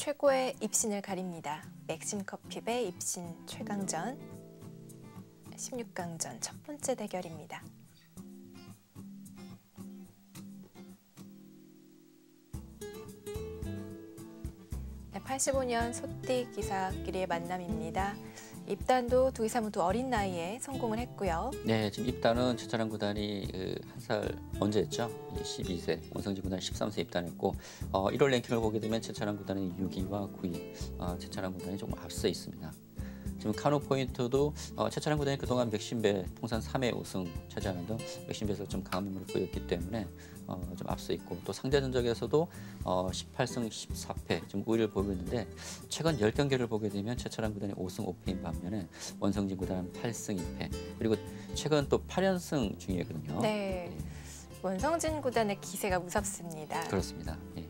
최고의 입신을 가립니다. 맥심 커피배 입신 최강전 16강전 첫 번째 대결입니다. 네, 85년 소띠 기사끼리의 만남입니다. 입단도 두 기사 모두 어린 나이에 성공을 했고요. 네, 지금 입단은 최철환 구단이 한 살 먼저 했죠. 12세, 원성진 구단이 13세 입단했고 1월 랭킹을 보게 되면 최철환 구단이 6위와 9위, 최철환 구단이 조금 앞서 있습니다. 지금 카누 포인트도 최철환 구단이 그동안 맥심배 통산 3회 우승 차지하는 등 맥심배에서 좀 강한 면모를 보였기 때문에 좀 앞서 있고, 또 상대 전적에서도 18승 14패 지금 우위를 보이고 있는데, 최근 10경기를 보게 되면 최철환 구단이 5승 5패인 반면에 원성진 구단은 8승 2패, 그리고 최근 또 8연승 중이거든요. 네, 원성진 구단의 기세가 무섭습니다. 그렇습니다. 예.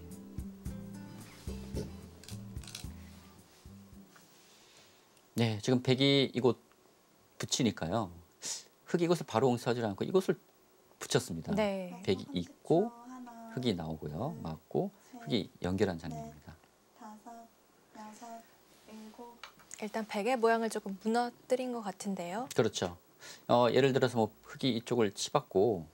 네, 지금 백이 이곳 붙이니까요. 흙이 이곳을 바로 응수하지 않고 이곳을 붙였습니다. 네. 백이 있고 흙이 나오고요. 맞고 흙이 연결한 장면입니다. 일단 백의 모양을 조금 무너뜨린 것 같은데요. 그렇죠. 예를 들어서 뭐 흙이 이쪽을 치받고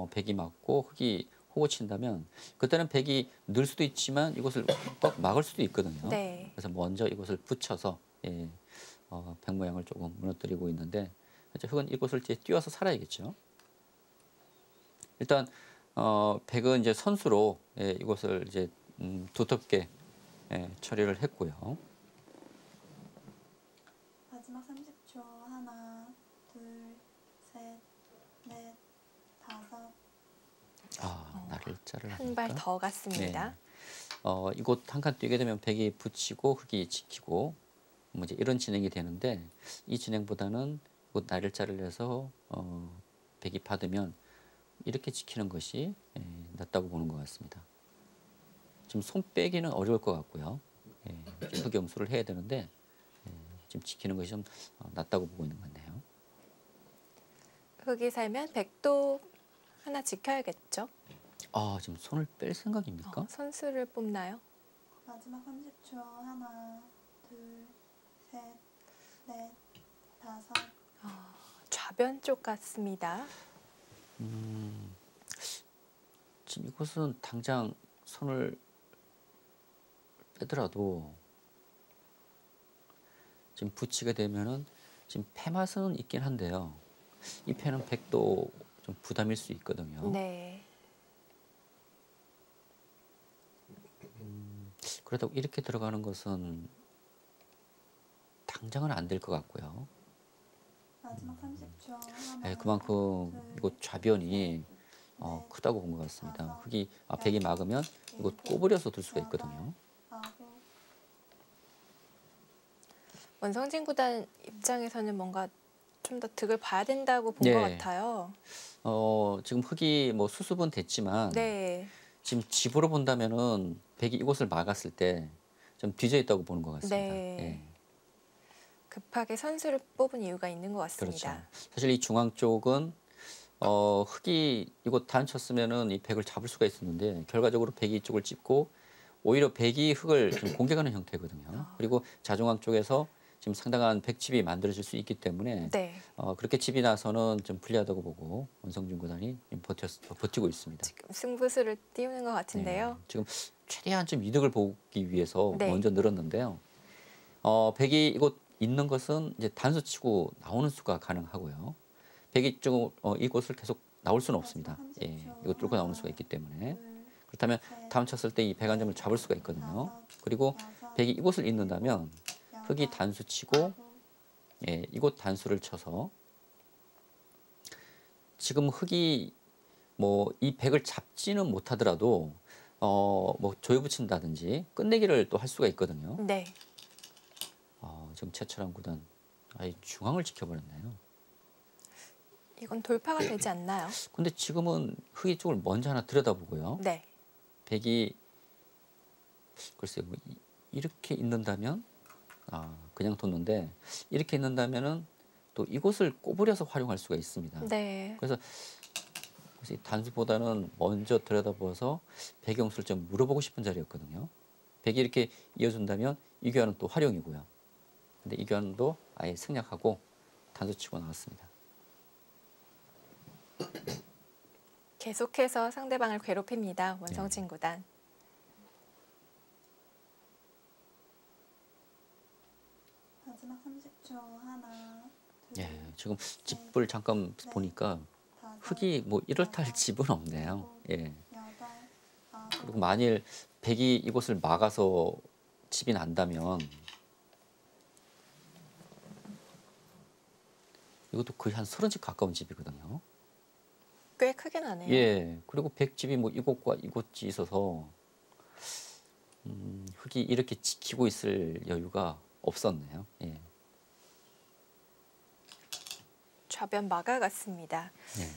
백이 맞고 흙이 호구 친다면 그때는 백이 늘 수도 있지만 이곳을 꽉 막을 수도 있거든요. 네. 그래서 먼저 이곳을 붙여서 백 모양을 조금 무너뜨리고 있는데, 흙은 이곳을 이제 띄워서 살아야겠죠. 일단 백은 이제 선수로 이곳을 이제 두텁게 처리를 했고요. 마지막 30초. 하나, 둘, 셋, 넷, 다섯. 날짜를 한 발 더 갔습니다. 네. 이곳 한 칸 뛰게 되면 백이 붙이고 흙이 지키고 뭐 이제 이런 진행이 되는데, 이 진행보다는 이곳 날짜를 내서 백이 받으면 이렇게 지키는 것이 낫다고 보는 것 같습니다. 지금 손 빼기는 어려울 것 같고요. 흑염수를 해야 되는데 지금 지키는 것이 좀 낫다고 보고 있는 것 같네요. 흙이 살면 백도 하나 지켜야겠죠. 지금 손을 뺄 생각입니까? 선수를 뽑나요? 마지막 30초. 하나, 둘, 셋, 넷, 다섯. 좌변 쪽 같습니다. 지금 이곳은 당장 손을 빼더라도 지금 붙이게 되면은 지금 패맛은 있긴 한데요. 이 패는 백도 좀 부담일 수 있거든요. 네. 그렇다고 이렇게 들어가는 것은 당장은 안 될 것 같고요. 마지막 30초. 하나, 그만큼 둘, 이곳 좌변이 넷, 크다고 본 것 같습니다. 다섯, 흙이 백이 막으면 이곳 꼬부려서 둘 수가 있거든요. 아홉. 원성진 구단 입장에서는 뭔가 좀 더 득을 봐야 된다고 본 것 같아요. 지금 흙이 뭐 수습은 됐지만 네. 지금 집으로 본다면은 백이 이곳을 막았을 때 좀 뒤져 있다고 보는 것 같습니다. 네. 급하게 선수를 뽑은 이유가 있는 것 같습니다. 그렇죠. 사실 이 중앙 쪽은 흙이 이곳 단쳤으면은 이 백을 잡을 수가 있었는데, 결과적으로 백이 이쪽을 짚고 오히려 백이 흙을 좀 공격하는 형태거든요. 그리고 자중앙 쪽에서 지금 상당한 백집이 만들어질 수 있기 때문에 네. 그렇게 집이 나서는 좀 불리하다고 보고 원성진 구단이 버티고 있습니다. 지금 승부수를 띄우는 것 같은데요. 지금 최대한 좀 이득을 보기 위해서 네. 먼저 늘었는데요. 백이 이곳 있는 것은 이제 단수 치고 나오는 수가 가능하고요. 백이 좀 이곳을 계속 나올 수는 없습니다. 이곳 뚫고 나오는 수가 있기 때문에. 그렇다면 다음 쳤을 때 이 백 한 점을 잡을 수가 있거든요. 그리고 백이 이곳을 잇는다면 흙이 단수 치고 이곳 단수를 쳐서, 지금 흙이 뭐 이 백을 잡지는 못하더라도 뭐 조여 붙인다든지 끝내기를 또 할 수가 있거든요. 네. 지금 최철환 구단 중앙을 지켜버렸네요. 이건 돌파가 되지 않나요? 근데 지금은 흙이 쪽을 먼저 하나 들여다보고요. 네. 백이 글쎄요, 뭐 이렇게 있는다면 그냥 뒀는데, 이렇게 있는다면은 또 이곳을 꼬부려서 활용할 수가 있습니다. 네. 그래서 이 단수보다는 먼저 들여다보아서 백의 용수를 좀 물어보고 싶은 자리였거든요. 백이 이렇게 이어준다면 이 교환은 또 활용이고요. 근데 이 교환도 아예 생략하고 단수 치고 나왔습니다. 계속해서 상대방을 괴롭힙니다. 원성진 구단. 마지막 30초. 하나, 둘, 예, 지금 집을 잠깐 보니까 다섯, 흙이 뭐 이렇다 집은 없네요. 예. 여덟, 아홉, 그리고 만일 백이 이곳을 막아서 집이 난다면 이것도 거의 한 30집 가까운 집이거든요. 꽤 크게 나네요. 예. 그리고 백집이 뭐 이곳과 이곳이 있어서 흙이 이렇게 지키고 있을 여유가 없었네요. 예. 좌변 막아갔습니다. 예.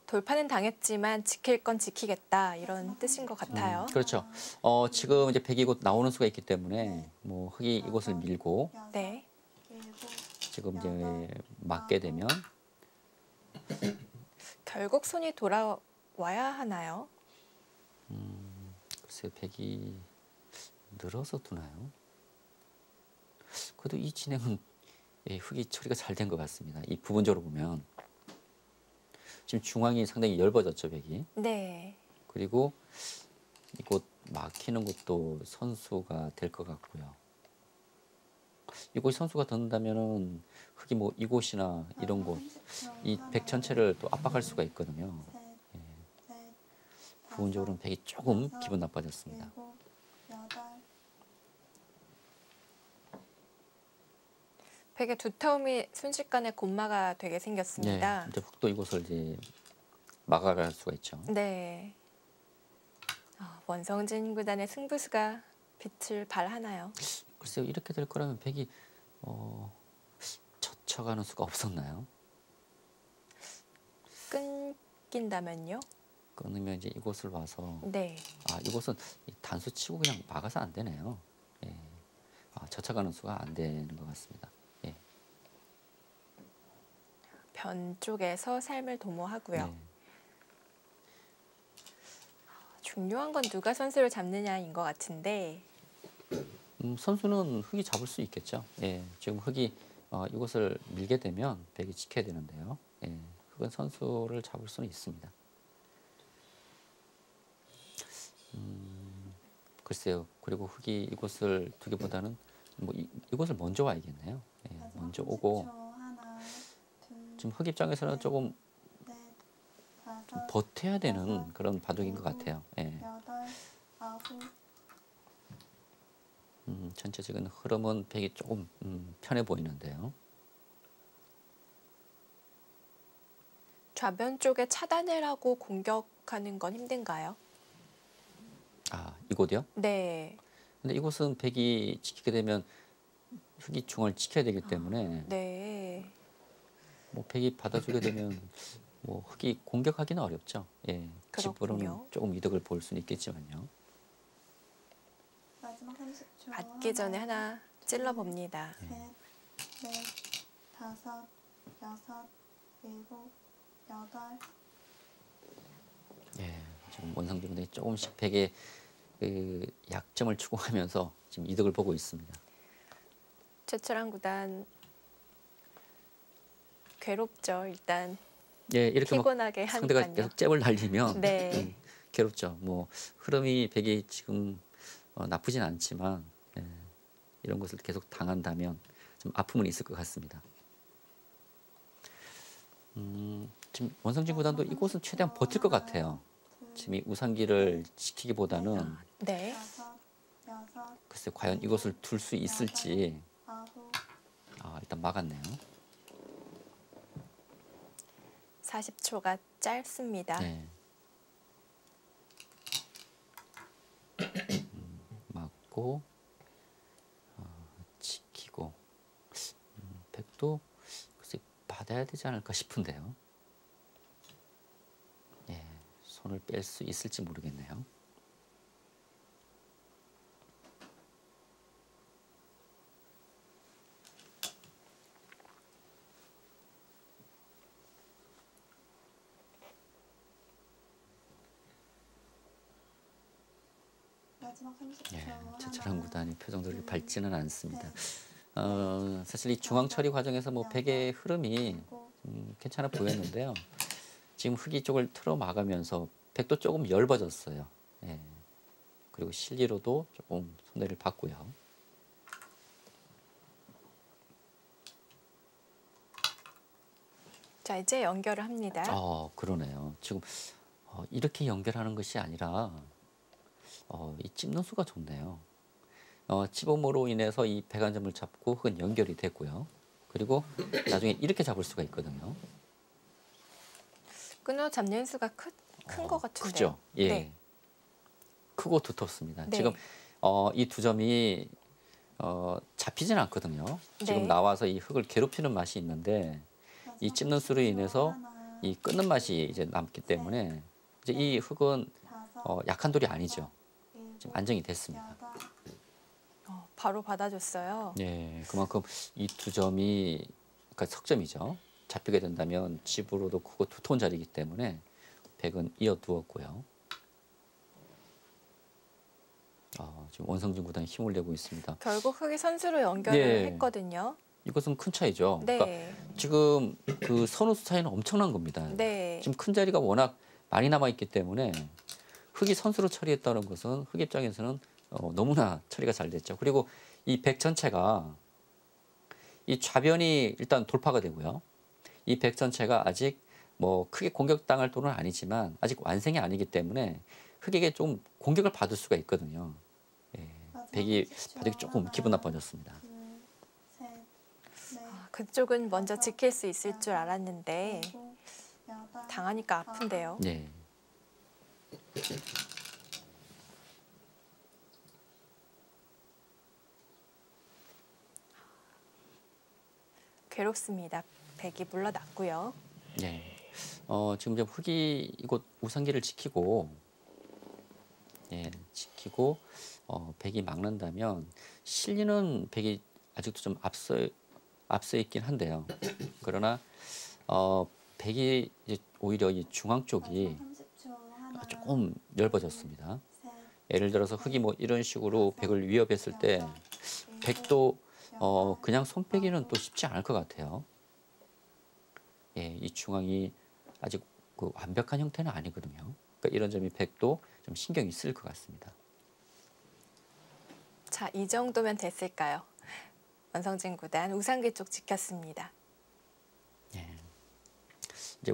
돌파는 당했지만 지킬 건 지키겠다 이런 뜻인 것 같아요. 그렇죠. 지금 이제 백이 곧 나오는 수가 있기 때문에 뭐 흙이 이곳을 밀고 여섯, 네. 일곱, 지금 이제 막게 되면 결국 손이 돌아와야 하나요? 글쎄요, 백이 늘어서 두나요? 그래도 이 진행은 예, 흙이 처리가 잘 된 것 같습니다. 이 부분적으로 보면 지금 중앙이 상당히 얇아졌죠, 백이. 네. 그리고 이곳 막히는 것도 선수가 될 것 같고요. 이곳 선수가 든다면은 흙이 뭐 이곳이나 이런 곳, 이 백 전체를 또 압박할 수가 있거든요. 셋, 넷, 부분적으로는 백이 조금 기분 나빠졌습니다. 일곱, 여덟, 백의 두터움이 순식간에 곤마가 되게 네, 생겼습니다. 이제 흙도 이곳을 이제 막아갈 수가 있죠. 네. 원성진 구단의 승부수가 빛을 발하나요? 글쎄요, 이렇게 될 거라면 백이 젖혀가는 수가 없었나요? 끊긴다면요? 끊으면 이제 이곳을 와서 네. 이곳은 단수 치고 그냥 막아서 안 되네요. 예. 젖혀가는 수가 안 되는 것 같습니다. 예. 변 쪽에서 삶을 도모하고요. 네. 중요한 건 누가 선수를 잡느냐인 것 같은데 선수는 흙이 잡을 수 있겠죠. 예. 지금 흙이 이곳을 밀게 되면 백이 지켜야 되는데요. 예. 흙은 선수를 잡을 수는 있습니다. 글쎄요. 그리고 흙이 이곳을 두기보다는 뭐 이곳을 먼저 와야겠네요. 예. 마지막 먼저 오고 30초. 하나, 둘, 지금 흙 입장에서는 조금 넷, 다섯, 버텨야 되는 그런 바둑인 것 같아요. 예. 여덟, 아홉, 전체적인 흐름은 백이 조금 편해 보이는데요. 좌변 쪽에 차단을 공격하는 건 힘든가요? 이곳이요? 네. 근데 이곳은 백이 지키게 되면 흙이 중앙을 지켜야 되기 때문에 네. 뭐 백이 받아주게 되면 뭐 흙이 공격하기는 어렵죠. 예, 집으로는 그렇군요. 조금 이득을 볼 수는 있겠지만요. 마지막 30초. 맞기 전에 하나 찔러봅니다. 셋, 넷, 다섯, 여섯, 일곱, 여덟. 예, 지금 원상준 군이 조금씩 백의 그 약점을 추구하면서 지금 이득을 보고 있습니다. 최철한 구단 괴롭죠. 일단 예, 이렇게 막 피곤하게 상대가 하니까요. 계속 잽을 날리면 네. 괴롭죠. 뭐 흐름이 백이 지금 나쁘진 않지만 이런 것을 계속 당한다면 좀 아픔은 있을 것 같습니다. 지금 원성진 구단도 이곳은 최대한 버틸 것 같아요. 지금 이 우상기를 지키기보다는 네. 다섯, 여섯, 글쎄 과연 이곳을 둘 수 있을지 아홉, 일단 막았네요. 40초가 짧습니다. 네. 막고 지키고 백도 글쎄 받아야 되지 않을까 싶은데요. 예, 손을 뺄 수 있을지 모르겠네요. 마지막 30초. 예, 하나, 최철환 구단이 표정들이 둘, 밝지는 않습니다. 셋, 사실 이 중앙 처리 과정에서 뭐 백의 흐름이 일곱, 괜찮아 보였는데요. 지금 흑이 쪽을 틀어 막으면서 백도 조금 엷어졌어요. 예. 그리고 실리로도 조금 손해를 봤고요. 자, 이제 연결을 합니다. 그러네요. 지금 이렇게 연결하는 것이 아니라 이 찝는 수가 좋네요. 찝음으로 인해서 이 백안점을 잡고 흑은 연결이 됐고요. 그리고 나중에 이렇게 잡을 수가 있거든요. 끊어 잡는 수가 큰 것 같은데요. 크죠? 예. 네. 크고 두텁습니다. 네. 지금 이 두 점이 잡히진 않거든요. 지금 네. 나와서 이 흑을 괴롭히는 맛이 있는데 이 마지막 찝는 수로 30초. 인해서 하나, 이 끊는 맛이 이제 남기 때문에 이제 이 흑은 다섯, 약한 돌이 아니죠. 일곱, 지금 안정이 됐습니다. 여덟, 바로 받아줬어요. 예, 그만큼 이 두 점이 그러니까 석점이죠. 잡히게 된다면 집으로도 크고 두터운 자리이기 때문에 백은 이어두었고요. 지금 원성진 구단이 힘을 내고 있습니다. 결국 흑이 선수로 연결을 네. 했거든요. 이것은 큰 차이죠. 네. 그러니까 지금 그 선우수 차이는 엄청난 겁니다. 네. 지금 큰 자리가 워낙 많이 남아 있기 때문에 흑이 선수로 처리했다는 것은 흑 입장에서는 너무나 처리가 잘 됐죠. 그리고 이 백 전체가 이 좌변이 일단 돌파가 되고요. 이 백 전체가 아직 뭐 크게 공격당할 돈은 아니지만 아직 완성이 아니기 때문에 흑에게 좀 공격을 받을 수가 있거든요. 예, 마지막 백이 30초. 바둑이 조금 하나, 기분 나빠졌습니다. 둘, 셋, 넷, 그쪽은 먼저 지킬 수 있을 줄 알았는데 일곱, 여덟, 당하니까 아픈데요. 네. 괴롭습니다. 백이 물러났고요. 네. 지금 좀 흑이 이곳 우상기를 지키고, 지키고, 백이 막는다면 실리는 백이 아직도 좀 앞서 있긴 한데요. 그러나 백이 이제 오히려 이 중앙 쪽이 마지막 30초. 하나, 조금 엷어졌습니다. 셋, 예를 들어서 흑이 뭐 이런 식으로 백을 위협했을 때 여덟, 백도 여덟, 그냥 손 빼기는 또 쉽지 않을 것 같아요. 예, 이 중앙이 아직 그 완벽한 형태는 아니거든요. 그러니까 이런 점이 백도 좀 신경이 쓸 것 같습니다. 자, 이 정도면 됐을까요? 원성진 구단 우상기 쪽 지켰습니다. 예. 이제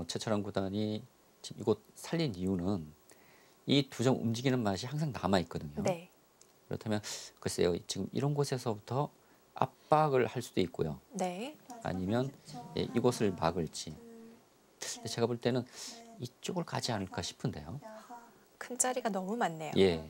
최철환 구단이 지금 이곳 살린 이유는 이 두 점 움직이는 맛이 항상 남아 있거든요. 네. 그렇다면 글쎄요, 지금 이런 곳에서부터 압박을 할 수도 있고요. 네. 아니면 이곳을 막을지. 근데 제가 볼 때는 이쪽을 가지 않을까 싶은데요. 큰 자리가 너무 많네요. 예,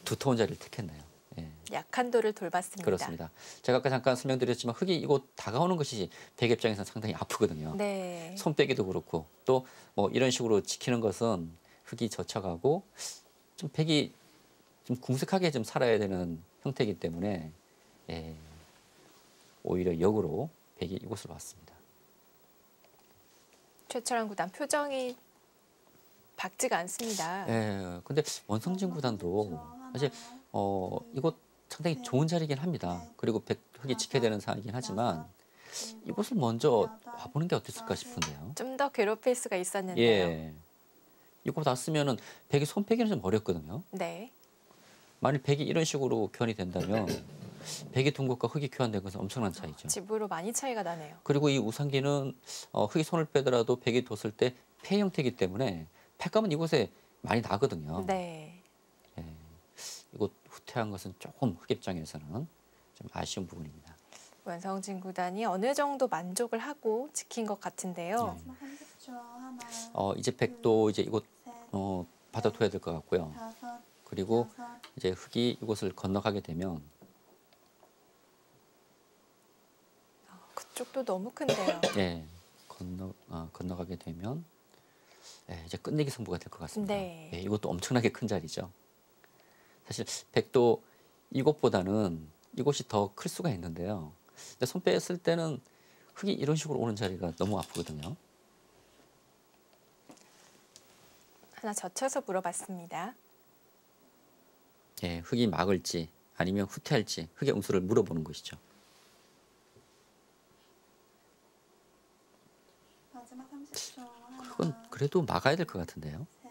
두터운 자리를 택했네요. 예, 약한 돌을 돌봤습니다. 그렇습니다. 제가 아까 잠깐 설명드렸지만 흑이 이곳 다가오는 것이 백 입장에서는 상당히 아프거든요. 네. 손 빼기도 그렇고 또 뭐 이런 식으로 지키는 것은 흑이 젖혀가고 좀 백이 좀 궁색하게 좀 살아야 되는 형태이기 때문에 오히려 역으로 백이 이곳을 왔습니다. 최철환 구단 표정이 밝지가 않습니다. 예, 근데 원성진 구단도 사실 이곳 상당히 좋은 자리이긴 합니다. 그리고 흑이 지켜야 되는 상황이긴 하지만 이곳을 먼저 와보는 게 어땠을까 싶은데요. 좀 더 괴롭힐 수가 있었는데요. 예, 이곳 왔으면은 백이 손 빼기는 좀 어렵거든요. 네. 만일 백이 이런 식으로 교환이 된다면 백이 둔 것과 흑이 교환된 것은 엄청난 차이죠. 집으로 많이 차이가 나네요. 그리고 이 우상기는 흑이 손을 빼더라도 백이 뒀을 때 패 형태이기 때문에 패감은 이곳에 많이 나거든요. 네. 예, 이곳 후퇴한 것은 조금 흑 입장에서는 좀 아쉬운 부분입니다. 원성진 구단이 어느 정도 만족을 하고 지킨 것 같은데요. 네. 마지막 30초. 하나, 이제 백도 이제 이곳 셋, 받아둬야 될 것 같고요. 다섯, 그리고 여섯, 이제 흑이 이곳을 건너가게 되면 그쪽도 너무 큰데요. 예, 건너가게 되면 이제 끝내기 승부가 될 것 같습니다. 네. 예, 이것도 엄청나게 큰 자리죠. 사실 백도 이곳보다는 이곳이 더 클 수가 있는데요. 근데 손 뺐을 때는 흑이 이런 식으로 오는 자리가 너무 아프거든요. 하나 젖혀서 물어봤습니다. 예, 흑이 막을지 아니면 후퇴할지 흑의 응수를 물어보는 것이죠. 마지막 30초. 흑은 하나, 그래도 막아야 될 것 같은데요. 셋,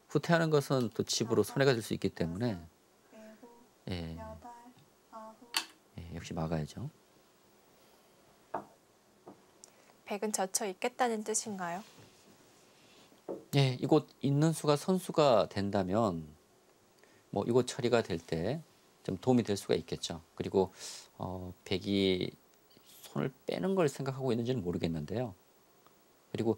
후퇴하는 것은 또 집으로 손해가 될 수 있기 때문에 일곱, 예, 여덟, 아홉. 예, 역시 막아야죠. 백은 젖혀 있겠다는 뜻인가요? 예, 이곳 있는 수가 선수가 된다면 뭐 이곳 처리가 될 때 좀 도움이 될 수가 있겠죠. 그리고 백이 손을 빼는 걸 생각하고 있는지는 모르겠는데요. 그리고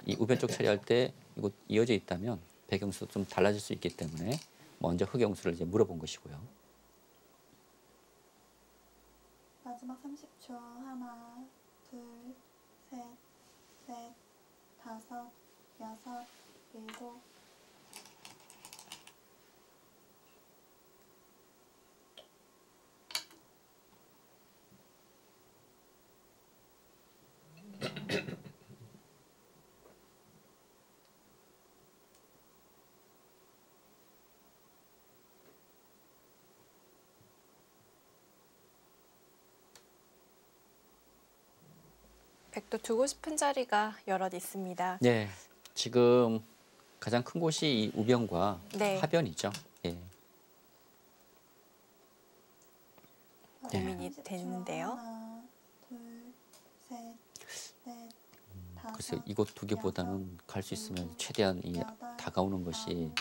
이 우변 쪽 처리할 때 이곳 이어져 있다면 백영수 좀 달라질 수 있기 때문에 먼저 흑영수를 이제 물어본 것이고요. 마지막 30초. 하나, 둘, 셋, 넷, 다섯, 여섯, 일곱. 백도 두고 싶은 자리가 여럿 있습니다. 네, 지금 가장 큰 곳이 이 우변과 네. 하변이죠. 예. 고민이 30초. 되는데요. 하나, 둘, 셋, 넷, 글쎄 다섯, 이곳 두 개보다는 갈 수 있으면 일곱, 최대한 이 여덟, 다가오는 것이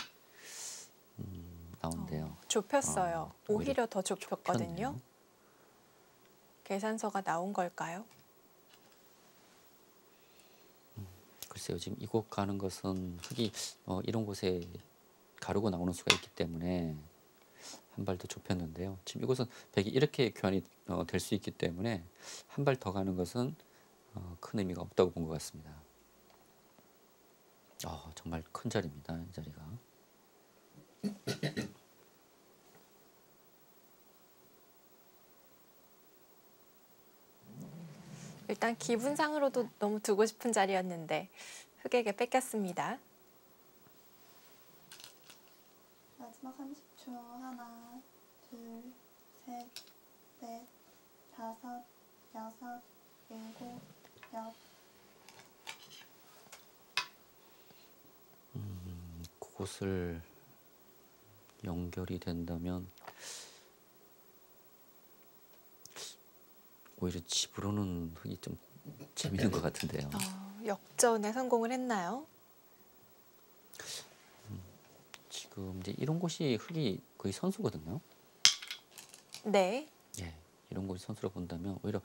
아홉. 나온대요. 좁혔어요. 오히려 더 좁혔거든요. 좁혔네요. 계산서가 나온 걸까요? 글쎄요, 지금 이곳 가는 것은 흑이 이런 곳에 가르고 나오는 수가 있기 때문에 한 발 더 좁혔는데요. 지금 이곳은 백이 이렇게 교환이 될 수 있기 때문에 한 발 더 가는 것은 큰 의미가 없다고 본 것 같습니다. 정말 큰 자리입니다, 이 자리가. 일단 기분상으로도 너무 두고 싶은 자리였는데 흑에게 뺏겼습니다. 마지막 30초. 하나, 둘, 셋, 넷, 다섯, 여섯, 일곱, 여덟. 그곳을 연결이 된다면 오히려 집으로는 흑이 좀 재밌는 것 같은데요. 역전에 성공을 했나요? 지금 이제 이런 곳이 흑이 거의 선수거든요. 네. 예, 이런 곳이 선수로 본다면 오히려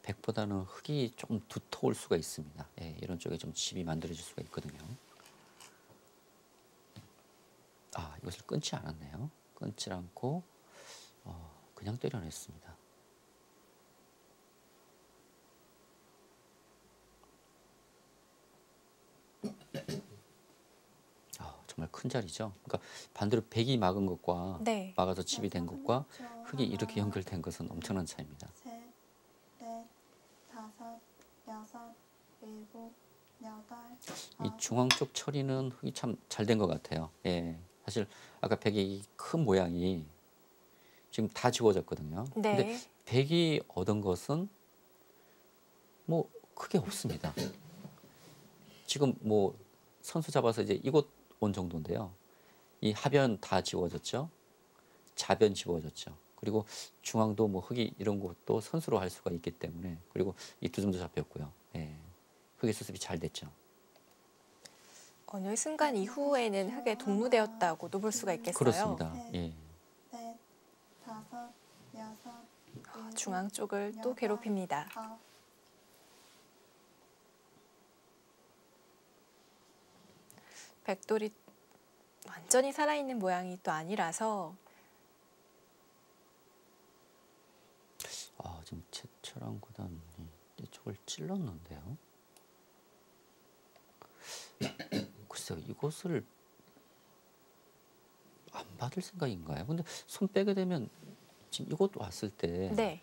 백보다는 흑이 조금 두터울 수가 있습니다. 예, 이런 쪽에 좀 집이 만들어질 수가 있거든요. 이것을 끊지 않았네요. 끊지 않고 그냥 때려냈습니다. 정말 큰 자리죠. 그러니까 반대로 백이 막은 것과 네. 막아서 집이 된 것과 흑이 이렇게 연결된 것은 엄청난 차이입니다. 셋, 넷, 다섯, 여섯, 일곱, 여덟, 이 아홉. 중앙 쪽 처리는 흑이 참 잘 된 것 같아요. 예, 사실 아까 백의 큰 모양이 지금 다 지워졌거든요. 네. 근데 백이 얻은 것은 뭐 크게 없습니다. 지금 뭐 선수 잡아서 이제 이곳 온 정도인데요. 이 하변 다 지워졌죠. 좌변 지워졌죠. 그리고 중앙도 뭐 흑이 이런 것도 선수로 할 수가 있기 때문에 그리고 이 두 점도 잡혔고요. 예, 흑의 수습이 잘 됐죠. 어느 순간 이후에는 흑에 동무되었다고도 볼 수가 있겠어요. 그렇습니다. 예. 넷, 다섯, 여섯, 일곱, 중앙 쪽을 또 여덟, 괴롭힙니다. 아홉. 백돌이 완전히 살아있는 모양이 또 아니라서 지금 최철환 구단이 이쪽을 찔렀는데요. 글쎄요, 이것을 안 받을 생각인가요? 근데 손 빼게 되면 지금 이것 왔을 때 네.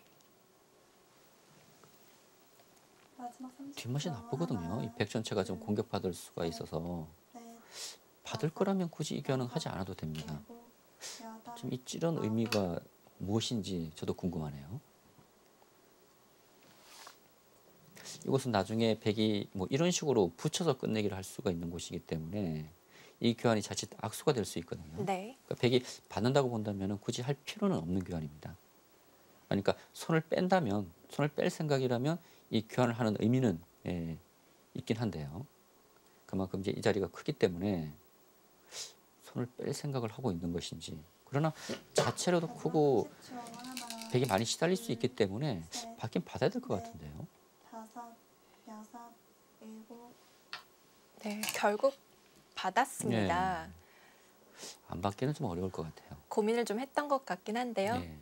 마지막 30초. 뒷맛이 나쁘거든요. 이 백 전체가 좀 공격받을 수가 있어서 넷, 받을 거라면 굳이 이 교환은 하지 않아도 됩니다. 지금 이 찌른 의미가 무엇인지 저도 궁금하네요. 이곳은 나중에 백이 뭐 이런 식으로 붙여서 끝내기를 할 수가 있는 곳이기 때문에 이 교환이 자칫 악수가 될 수 있거든요. 네. 그러니까 백이 받는다고 본다면 굳이 할 필요는 없는 교환입니다. 그러니까 손을 뺀다면, 손을 뺄 생각이라면 이 교환을 하는 의미는 있긴 한데요. 그만큼 이제 이 자리가 크기 때문에 손을 뺄 생각을 하고 있는 것인지. 그러나 자체로도 크고 백이 많이 시달릴 수 있기 때문에 받긴 받아야 될 것 같은데요. 다섯, 여섯, 일곱. 네, 결국 받았습니다. 안 받기는 좀 어려울 것 같아요. 고민을 좀 했던 것 같긴 한데요. 네.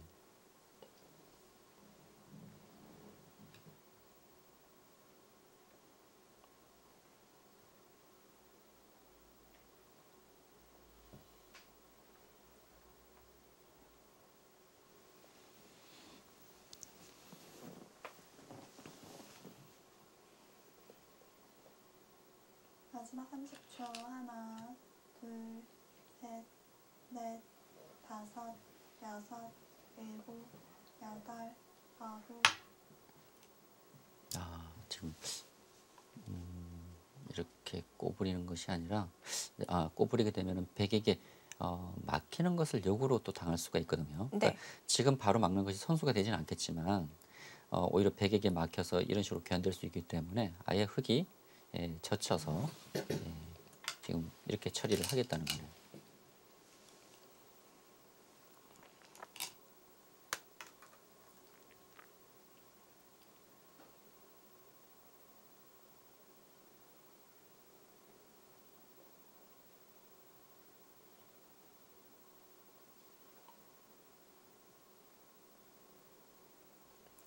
마지막 30초. 하나, 둘, 셋, 넷, 다섯, 여섯, 일곱, 여덟, 아홉. 지금 이렇게 꼬부리는 것이 아니라 꼬부리게 되면은 백에게 막히는 것을 역으로 또 당할 수가 있거든요. 네. 그러니까 지금 바로 막는 것이 선수가 되지는 않겠지만 오히려 백에게 막혀서 이런 식으로 교환될 수 있기 때문에 아예 흙이 젖혀서 지금 이렇게 처리를 하겠다는 거예요.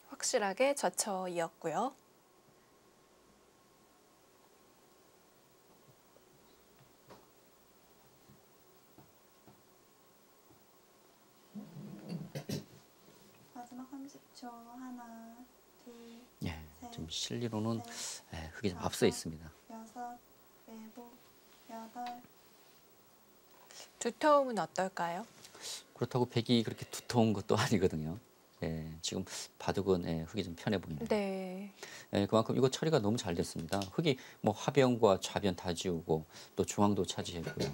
확실하게 젖혀 이었고요. 마지막 30초. 하나, 둘, 지금 실리로는 흙이 좀 다섯, 앞서 있습니다. 여섯, 일곱, 여덟. 두터움은 어떨까요? 그렇다고 백이 그렇게 두터운 것도 아니거든요. 지금 바둑은 흙이 좀 편해 보이네요. 네. 그만큼 이거 처리가 너무 잘 됐습니다. 흙이 뭐 하변과 좌변 다 지우고 또 중앙도 차지했고요.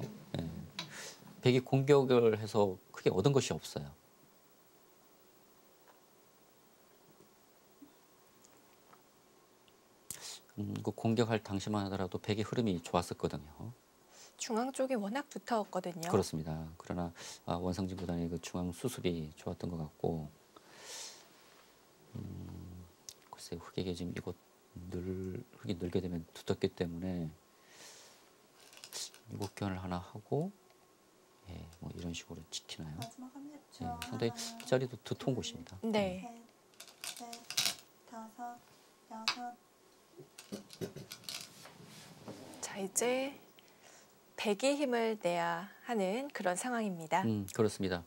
백이 공격을 해서 크게 얻은 것이 없어요. 그 공격할 당시만 하더라도 백의 흐름이 좋았었거든요. 중앙 쪽이 워낙 두터웠거든요. 그렇습니다. 그러나 원상진 구단의 그 중앙 수습이 좋았던 것 같고, 글쎄 흙에게 지금 이곳 흙이 늘게 되면 두텁기 때문에 이곳 교환을 하나 하고, 뭐 이런 식으로 지키나요? 마지막 30초. 상당히 이 자리도 두터운 곳입니다. 네. 셋, 넷, 다섯, 여섯. 자, 이제 백이 힘을 내야 하는 그런 상황입니다. 그렇습니다.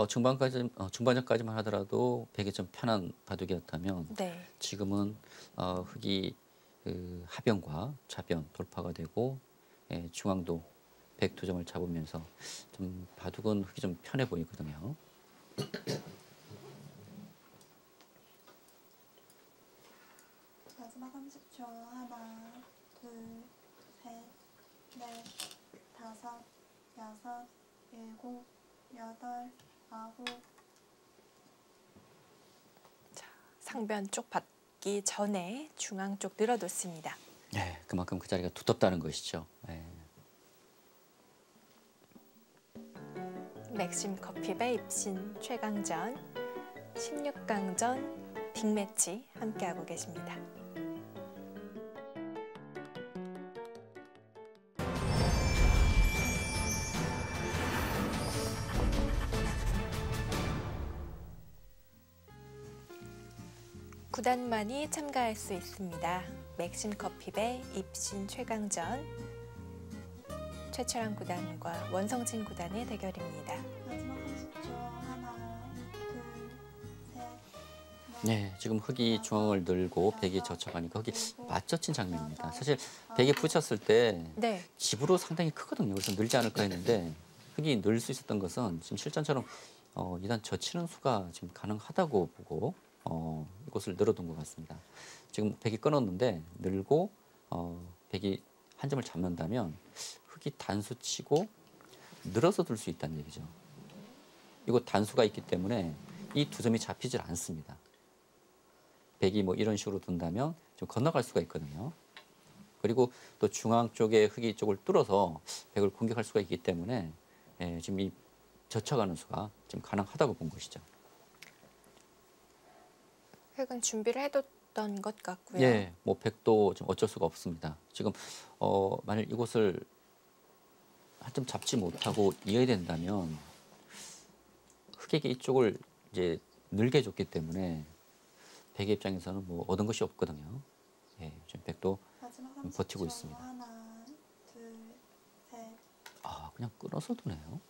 중반전까지만 하더라도 백이 좀 편한 바둑이었다면 네. 지금은 흙이 그 하변과 좌변 돌파가 되고 중앙도 백 두 점을 잡으면서 좀 바둑은 흙이 좀 편해 보이거든요. 마지막 30초. 하나, 둘, 셋, 넷, 다섯, 여섯, 일곱, 여덟, 아홉. 상변 쪽 받기 전에 중앙 쪽 늘어놓습니다. 그만큼 그 자리가 두텁다는 것이죠. 맥심 커피배 입신 최강전 16강전 빅매치 함께하고 계십니다. 구단만이 참가할 수 있습니다. 맥심 커피배 입신 최강전 최철환 구단과 원성진 구단의 대결입니다. 마지막 30초. 하나, 둘, 셋, 넷, 네, 지금 흙이 중앙을 늘고 백이 젖혀가니까 흙이 맞젖힌 장면입니다. 사실 백이 붙였을 때 네. 집으로 상당히 크거든요. 그래서 늘지 않을까 했는데 흙이 늘 수 있었던 것은 지금 실전처럼 일단 젖히는 수가 지금 가능하다고 보고 이곳을 늘어둔 것 같습니다. 지금 백이 끊었는데 늘고 백이 한 점을 잡는다면 흙이 단수 치고 늘어서 둘 수 있다는 얘기죠. 이곳 단수가 있기 때문에 이 두 점이 잡히질 않습니다. 백이 뭐 이런 식으로 둔다면 좀 건너갈 수가 있거든요. 그리고 또 중앙 쪽에 흙이 쪽을 뚫어서 백을 공격할 수가 있기 때문에 지금 이 젖혀가는 수가 지금 가능하다고 본 것이죠. 획은 준비를 해뒀던 것 같고요. 예, 뭐 백도 좀 어쩔 수가 없습니다. 지금 만일 이곳을 한 점 잡지 못하고 이해된다면 흙에게 이쪽을 이제 늘게 줬기 때문에 백의 입장에서는 뭐 얻은 것이 없거든요. 예, 지금 백도 마지막 버티고 30초. 있습니다. 하나, 둘, 셋. 아, 그냥 끊어서 두네요.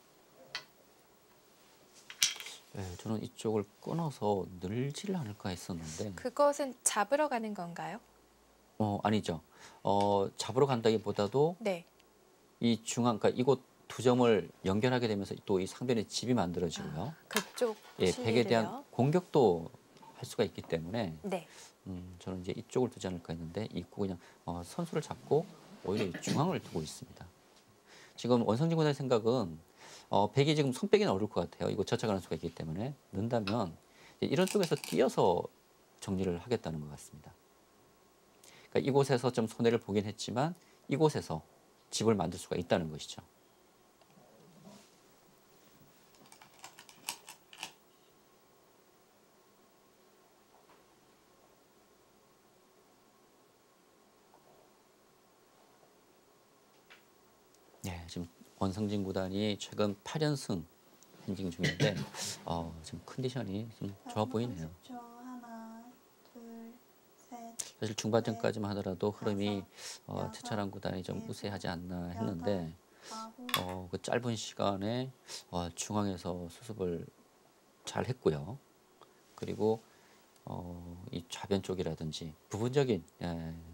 예, 저는 이쪽을 끊어서 늘지를 않을까 했었는데 그것은 잡으러 가는 건가요? 아니죠. 잡으러 간다기보다도 네. 이 중앙, 그러니까 이곳 두 점을 연결하게 되면서 또 이 상변에 집이 만들어지고요. 그쪽 예, 백에 대한 실리를요? 공격도 할 수가 있기 때문에 네. 저는 이제 이쪽을 두지 않을까 했는데 있고 그냥 선수를 잡고 오히려 이 중앙을 두고 있습니다. 지금 원성진 군의 생각은 백이 지금 손빼기는 어려울 것 같아요. 이거 젖혀가는 수가 있기 때문에 는다면 이런 쪽에서 뛰어서 정리를 하겠다는 것 같습니다. 그러니까 이곳에서 좀 손해를 보긴 했지만 이곳에서 집을 만들 수가 있다는 것이죠. 네, 지금 원성진 구단이 최근 8연승 행진 중인데 지금 컨디션이 좀 좋아 보이네요. 30초. 하나, 둘, 셋. 사실 중반전까지만 하더라도 흐름이 최철환 구단이 좀 우세하지 않나 했는데 아홉. 그 짧은 시간에 중앙에서 수습을 잘 했고요. 그리고 이 좌변 쪽이라든지 부분적인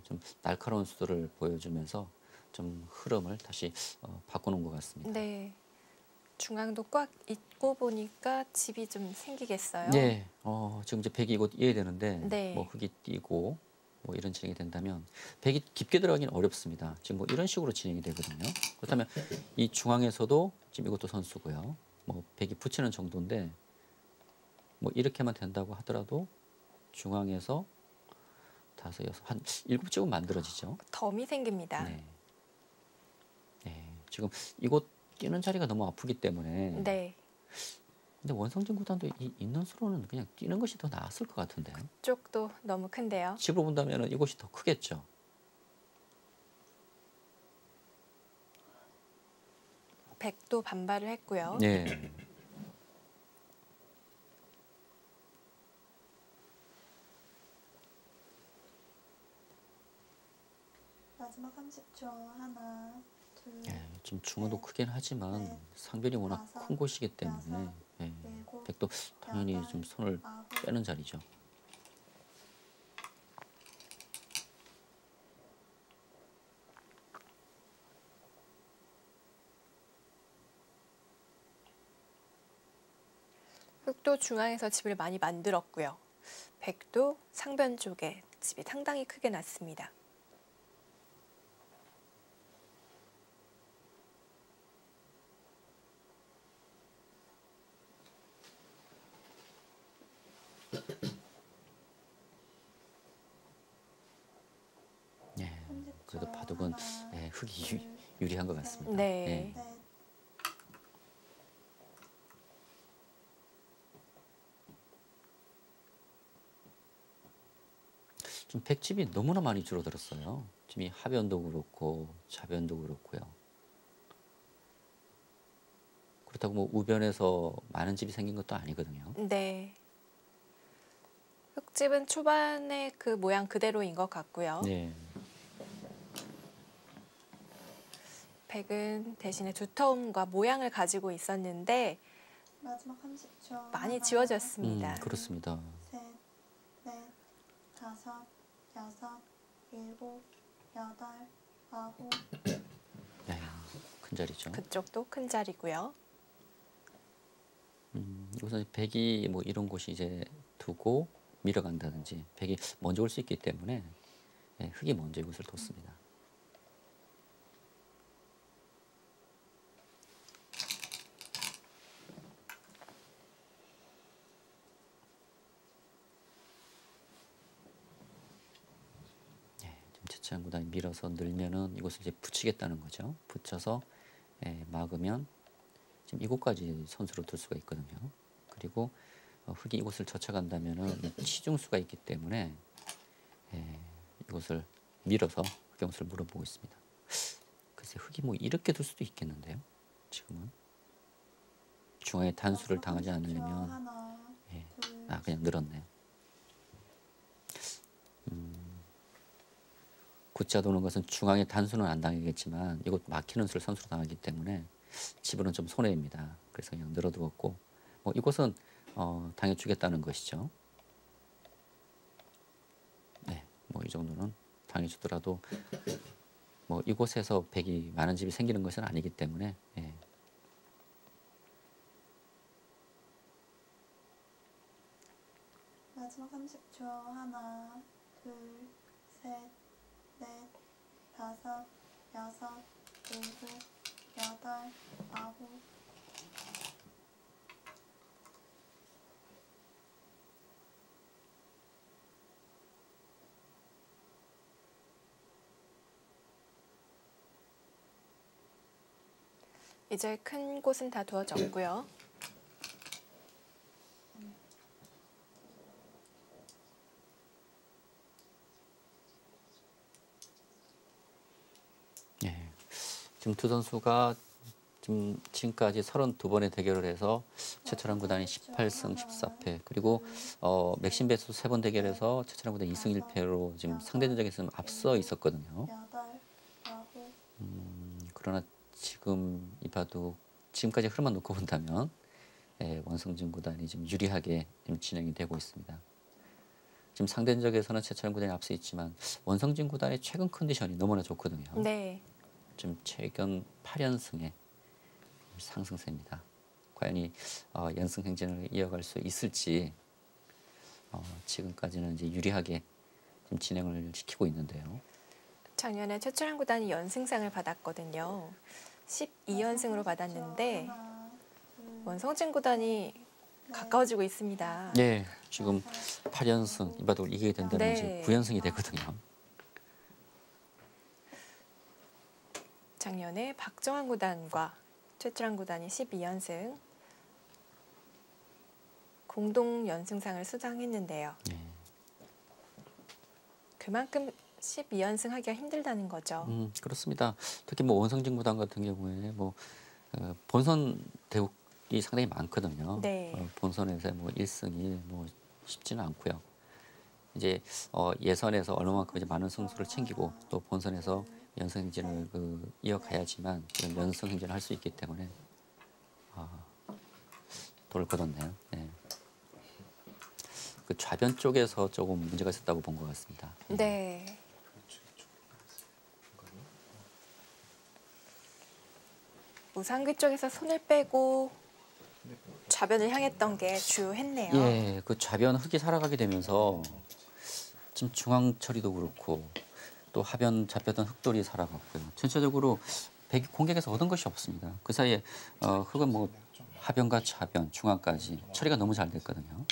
좀 날카로운 수들을 보여주면서 좀 흐름을 다시 바꾸는 것 같습니다. 네. 중앙도 꽉 있고 보니까 집이 좀 생기겠어요. 네, 지금 이제 백이 이곳 이해되는데 네. 뭐 흙이 뛰고 뭐 이런 진행이 된다면 백이 깊게 들어가기는 어렵습니다. 지금 뭐 이런 식으로 진행이 되거든요. 그렇다면 이 중앙에서도 지금 이것도 선수고요. 뭐 백이 붙이는 정도인데 뭐 이렇게만 된다고 하더라도 중앙에서 5, 6, 한 7집은 만들어지죠. 덤이 생깁니다. 네. 네, 지금 이곳 뛰는 자리가 너무 아프기 때문에. 네. 근데 원성진 구단도 있는 수로는 그냥 뛰는 것이 더 나았을 것 같은데요. 쪽도 너무 큰데요. 집으로 본다면 이곳이 더 크겠죠. 백도 반발을 했고요. 네. 마지막 30초. 하나, 둘, 예, 지금 중원도 크긴 하지만 넷, 상변이 워낙 다섯, 큰 곳이기 때문에 여섯, 예, 일곱, 백도 당연히 여덟, 좀 손을 아홉. 빼는 자리죠. 흑도 중앙에서 집을 많이 만들었고요. 백도 상변 쪽에 집이 상당히 크게 났습니다. 예, 그래도 30초. 바둑은 하나, 예, 흙이 둘, 유리한 것 같습니다. 네. 셋. 좀 백집이 너무나 많이 줄어들었어요. 지금 이 하변도 그렇고 좌변도 그렇고요. 그렇다고 뭐 우변에서 많은 집이 생긴 것도 아니거든요. 네. 흑집은 초반에 그 모양 그대로인 것 같고요. 네. 백은 대신에 두터움과 모양을 가지고 있었는데 마지막 30초. 많이 하나, 지워졌습니다. 그렇습니다. 셋, 다섯, 여섯, 일곱, 여덟, 아홉. 네, 큰 자리죠. 그쪽도 큰 자리고요. 우선 백이 뭐 이런 곳이 이제 두고 밀어간다든지 백이 먼저 올 수 있기 때문에 흑이 먼저 이곳을 뒀습니다. 채취한 구단이 밀어서 늘면은 이곳을 이제 붙이겠다는 거죠. 붙여서 막으면 지금 이곳까지 선수로 둘 수가 있거든요. 그리고 흑이 이곳을 젖혀간다면은 치중수가 있기 때문에 이곳을 밀어서 흑영수를 물어보고 있습니다. 글쎄 흑이 뭐 이렇게 둘 수도 있겠는데요. 지금은 중앙에 단수를 당하지 않으려면 하나, 둘, 그냥 늘었네요. 구자 도는 것은 중앙에 단수는 안 당하겠지만 이곳 막히는 수를 선수로 당하기 때문에 집으로는 좀 손해입니다. 그래서 그냥 늘어두었고 뭐 이곳은 당해주겠다는 것이죠. 네, 뭐 이 정도는 당해주더라도 뭐 이곳에서 백이 많은 집이 생기는 것은 아니기 때문에 마지막 30초. 하나, 둘, 셋, 넷, 다섯, 여섯, 일곱, 여덟, 아홉. 이제 큰 곳은 다 두어졌고요. 지금 두 선수가 지금까지 32번의 대결을 해서 최철환 구단이 18승 14패 그리고 맥심 베스트 3번 대결에서 최철환 구단이 2승 1패로 지금 상대전적에서는 앞서 있었거든요. 여덟, 아홉. 그러나 지금 이 바둑 지금까지 흐름만 놓고 본다면 원성진 구단이 지금 유리하게 지금 진행이 되고 있습니다. 지금 상대전적에서는 최철환 구단이 앞서 있지만 원성진 구단의 최근 컨디션이 너무나 좋거든요. 네. 지금 최근 8연승에 상승세입니다. 과연 이 연승 행진을 이어갈 수 있을지 지금까지는 이제 유리하게 지금 진행을 시키고 있는데요. 작년에 최철환 구단이 연승상을 받았거든요. 12연승으로 받았는데 하나, 둘, 원성진 구단이 가까워지고 있습니다. 네, 지금 8연승 이 바둑을 이기게 된다면 네. 이제 9연승이 되거든요. 작년에 박정환 구단과 최철환 구단이 12연승 공동 연승상을 수상했는데요. 그만큼 12연승 하기가 힘들다는 거죠. 그렇습니다. 특히 뭐 원성진 구단 같은 경우에 뭐 본선 대국이 상당히 많거든요. 네. 본선에서 뭐 1승이 뭐 쉽지는 않고요. 이제 예선에서 얼마만큼 이제 많은 승수를 챙기고 또 본선에서 연승 행진을 이어가야지만 이런 연승 행진을 할 수 있기 때문에 돌을 걷었네요. 네. 그 좌변 쪽에서 조금 문제가 있었다고 본 것 같습니다. 네. 우상귀 쪽에서 손을 빼고 좌변을 향했던 게 주요했네요. 예, 그 좌변 흙이 살아가게 되면서 지금 중앙 처리도 그렇고 또 하변 잡혔던 흙돌이 살아갔고요. 전체적으로 공격에서 얻은 것이 없습니다. 그 사이에 흙은 뭐 하변과 좌변, 중앙까지 처리가 너무 잘 됐거든요.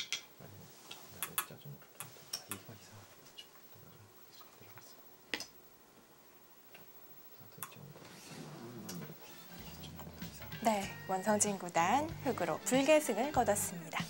네, 원성진 구단 흑으로 불계승을 거뒀습니다.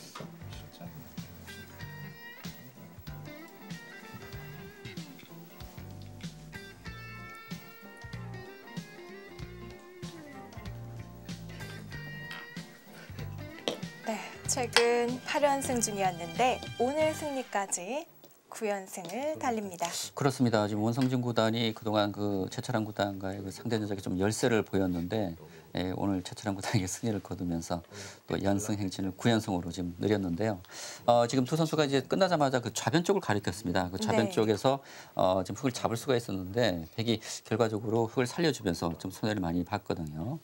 네, 최근 8연승 중이었는데 오늘 승리까지 9연승을 달립니다. 그렇습니다. 지금 원성진 구단이 그동안 그 최철한 구단과의 그 상대전적에 좀 열세를 보였는데 오늘 최철한 구단에게 승리를 거두면서 또 연승 행진을 9연승으로 지금 늘렸는데요. 지금 두 선수가 이제 끝나자마자 그 좌변 쪽을 가리켰습니다. 그 좌변 네. 쪽에서 지금 흙을 잡을 수가 있었는데 백이 결과적으로 흙을 살려주면서 좀 손해를 많이 봤거든요.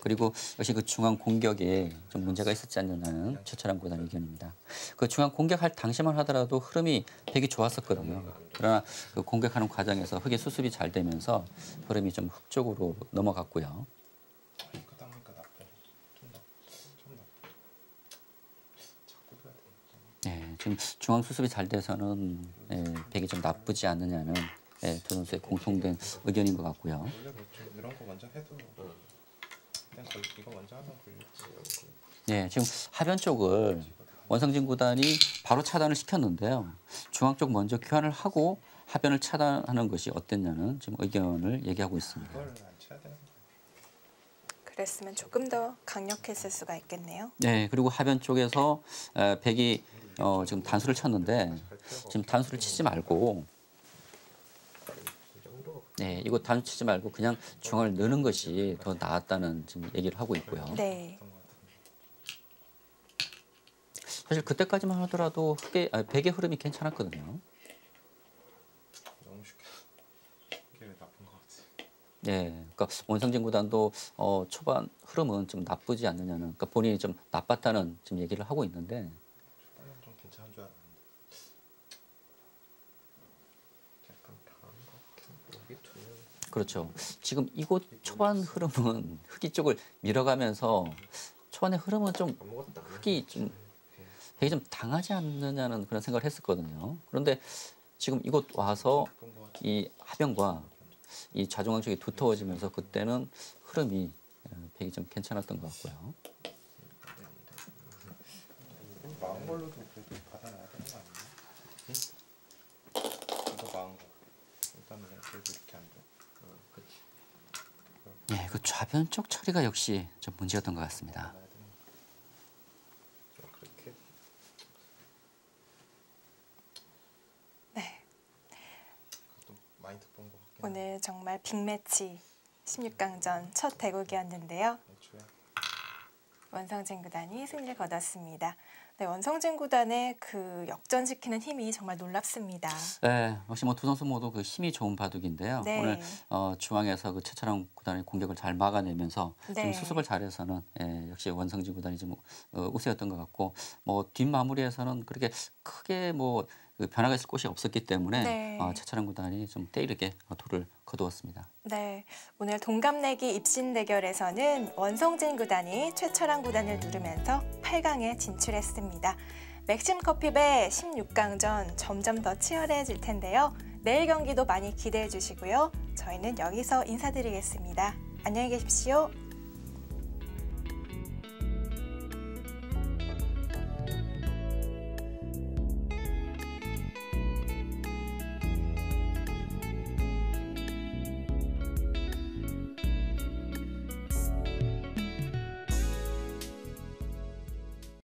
그리고 역시 그 중앙 공격에 좀 문제가 있었지 않느냐는 최철한 구단의 의견입니다. 그 중앙 공격할 당시만 하더라도 흐름이 되게 좋았었거든요. 그러나 그 공격하는 과정에서 흙의 수습이 잘 되면서 흐름이 좀 흙 쪽으로 넘어갔고요. 네, 지금 중앙 수습이 잘 돼서는 백이 좀 나쁘지 않느냐는 두 선수의 공통된 의견인 것 같고요. 원래 뭐좀 이런 거 먼저 해도 그냥 이거 먼저 하면 걸렸지. 네, 지금 하변 쪽을 원성진 구단이 바로 차단을 시켰는데요. 중앙 쪽 먼저 교환을 하고 하변을 차단하는 것이 어땠냐는 지금 의견을 얘기하고 있습니다. 이걸 안 쳐야 되는 거야. 그랬으면 조금 더 강력했을 수가 있겠네요. 네, 그리고 하변 쪽에서 백이 지금 단수를 쳤는데 지금 단수를 치지 말고 네, 이거 단수 치지 말고 그냥 중앙을 넣는 것이 더 나았다는 지금 얘기를 하고 있고요. 네. 사실 그때까지만 하더라도 백의 흐름이 괜찮았거든요. 너무 쉽게 이게 왜 나쁜 거 같지? 네, 그러니까 원성진 구단도 초반 흐름은 좀 나쁘지 않느냐는, 그러니까 본인이 좀 나빴다는 지금 얘기를 하고 있는데. 초반은 좀 괜찮은 줄 알았는데 약간 강한 거 같긴. 여기 두면 그렇죠. 지금 이곳 초반 흐름은 흑이 쪽을 밀어가면서 초반의 흐름은 좀 아무것도 안 흑이 좀 되게 좀 당하지 않느냐는 그런 생각을 했었거든요. 그런데 지금 이곳 와서 나쁜 거 같아. 이 하변과 이 좌중앙 쪽이 두터워지면서 그때는 흐름이 백이 좀 괜찮았던 것 같고요. 마음 걸로도 그래도 받아놔야 되는 거 아니야? 이거 마음 거. 일단은 그래도 이렇게 안 돼. 그렇지. 네, 그 좌변 쪽 처리가 역시 좀 문제였던 것 같습니다. 받아놔야 되는 거. 그렇게. 네. 그것도 많이 득본 거 같긴. 오늘 정말 빅매치 16강전 첫 대국이었는데요. 애초에 원성진 구단이 승리를 거뒀습니다. 네, 원성진 구단의 그 역전시키는 힘이 정말 놀랍습니다. 네, 역시 뭐 두 선수 모두 그 힘이 좋은 바둑인데요. 네. 오늘 중앙에서 그 최철원 구단의 공격을 잘 막아내면서 네. 지금 수습을 잘해서는 역시 원성진 구단이 좀 우세였던 것 같고, 뭐 뒷마무리에서는 그렇게 크게 뭐 그 변화가 있을 곳이 없었기 때문에 네. 최철원 구단이 좀 때이르게 도를 거두었습니다. 네, 오늘 동갑내기 입신 대결에서는 원성진 구단이 최철한 구단을 누르면서 8강에 진출했습니다. 맥심 커피배 16강전 점점 더 치열해질 텐데요. 내일 경기도 많이 기대해 주시고요. 저희는 여기서 인사드리겠습니다. 안녕히 계십시오.